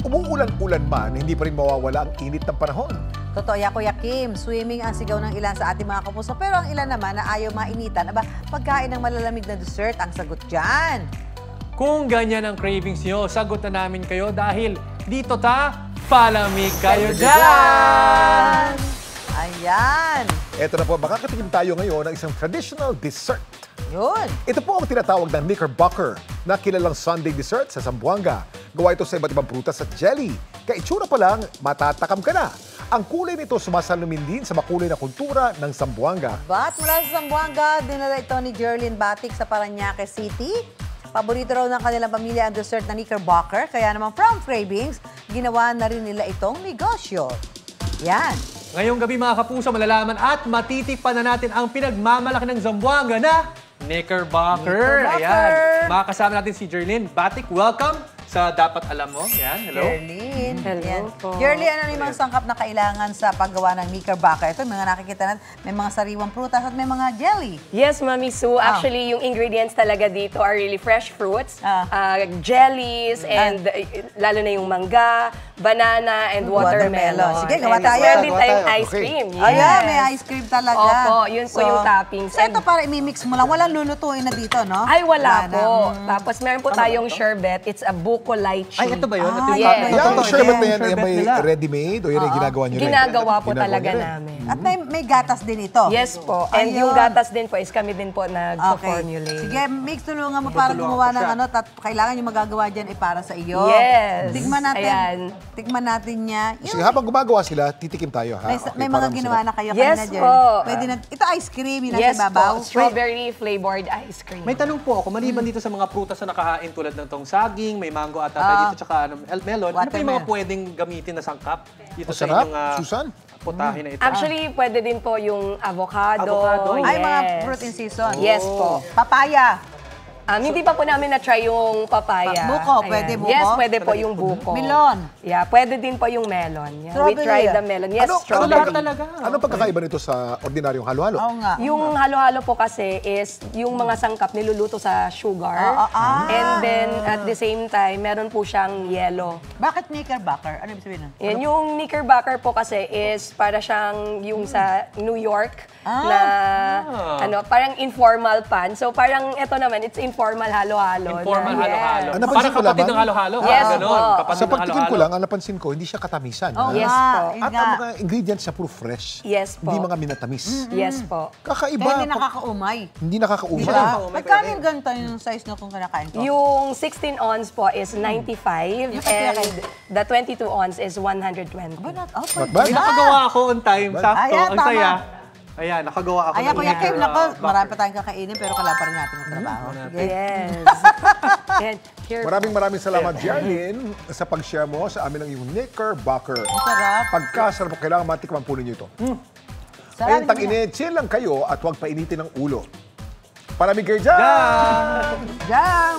Umuulan-ulan man, hindi pa rin mawawala ang init ng panahon. Totoo yan, Kuya Kim. Swimming ang sigaw ng ilan sa ating mga kapuso. Pero ang ilan naman na ayaw mainitan. Aba, pagkain ng malalamig na dessert ang sagot dyan. Kung ganyan ang cravings nyo, sagot na namin kayo dahil dito palamig kayo dyan! Ayan. Eto na po, makakatikim tayo ngayon ng isang traditional dessert. Yun. Ito po ang tinatawag na knickerbocker na kilalang Sunday dessert sa Zamboanga. Gawa ito sa iba't ibang prutas at jelly. Kaitsura pa lang, matatakam ka na. Ang kulay nito sumasalamin din sa makulay na kultura ng Zamboanga. But mula sa Zamboanga, dinala ito ni Jerlyn Batik sa Parañaque City. Paborito raw ng kanilang pamilya ang dessert na knickerbocker. Kaya naman from cravings, ginawa na rin nila itong negosyo. Yan. Ngayong gabi mga kapuso, malalaman at matitikpan na natin ang pinagmamalaki ng Zamboanga na knickerbocker. Ayan. Makakasama natin si Jerlyn Batik. Welcome sa Dapat Alam Mo. Yan, hello. Jerlyn. Hello Yan. po. Jerlyn, ano yung mga sangkap na kailangan sa paggawa ng knickerbocker? Ito, mga nakikita natin, may mga sariwang prutas at may mga jelly. Yes, Mami Sue. Actually, yung ingredients talaga dito are really fresh fruits, jellies, and lalo na yung mangga, banana, and watermelon. Sige, gawa And tayo. meron din Gawa tayong tayo. ice Okay. cream. Yes. Ayan, may ice cream talaga. Opo, yun po yung toppings. So, ito para imimix mo lang. Walang lulutuin na dito, no? Ay, wala na. po. Tapos meron po tayong sherbet. It's a buko lychee. Ay, ito ba yun? Ito yes. Yung sherbet na yan, sherbet may nila. ready-made o yun ay ginagawa nyo rin? Ginagawa po Ginagawa talaga nyo rin. namin. At may gatas din ito. Yes po. And Ayun. yung gatas din po is kami din po Okay. nag-formulate. Sige, mix, tulungan mo para gumawa ng ano. Kailangan yung magagawa dyan ay para sa iyo. Yes. Tikman natin. Ayan. Tikman natin niya. Sige, habang gumagawa sila, titikim tayo, ha? May, Okay, may mga para ginawa masarap. na kayo Yes kanina, Jen. po. Pwede na. Ito ice cream, yung Yes nasa babaw. po. Strawberry flavored ice cream. May tanong po ako, maliban dito sa mga prutas na nakahain tulad ng tong saging, may mango at tayo dito, tsaka melon, ano pa yung mga Watermelon. pwedeng gamitin na sangkap dito sa Masarap, inyong Susan. putahe na ito? Actually, pwede din po yung avocado. Avocado? Yes. Ay, mga fruit in season. Yes po. Papaya. Hindi pa po namin na-try yung papaya. Buko, Ayan. pwede buko? Yes, pwede po yung buko. Melon. Yeah, pwede din po yung melon. Yeah. We Strawberry. tried the melon. Yes, strawberry. talaga. Ano pagkakaiba nito sa ordinaryong halo-halo? Oo nga. Yung halo-halo po kasi is yung mga sangkap niluluto sa sugar. And then at the same time, meron po siyang yelo. Bakit knickerbocker? Ano ibig sabihin nun? Yan, yung knickerbocker po kasi is para siyang yung sa New York na ano, parang informal pan. So parang ito naman, it's informal halo-halo. Informal na- halo-halo. Ano, Parang napansin ko kapatid lamang? ng halo-halo. Yes Ganon, po. kapatid Sa ng pagtikim ko halo-halo. lang, ang napansin ko, hindi siya katamisan. Oo ha? Yes nga, po. yun At nga. ang mga ingredients siya puro fresh. Yes po. Hindi mga minatamis. Yes po. Kakaiba. Kaya hindi nakakaumay. Hindi nakakaumay. Diba? Nakakaumay Magkano ka yung ganito yung size na kung kinakain ko? Yung 16 ounce po is 95 Yung kaya and the 22 ounce is 120. Ba, not, oh, Not bad. May nakagawa ako on time. Sakto. Ayan, Ang tama. saya. Ayan, nakagawa ako. Ayan, ng Kuya Kim, knickerbocker. nako, marami pa tayong kakainin pero kala pa rin natin ang trabaho. Sige. Yes. And here Maraming salamat, Jerlyn, sa pag-share mo sa amin ng iyong knickerbocker. Ang sarap. Pagkasarap, kailangan matikman po ninyo ito. Sarap Ngayon, naman tag-init, chill lang kayo at huwag painitin ang ulo. Palamig kayo dyan! Yan! yan. Jam!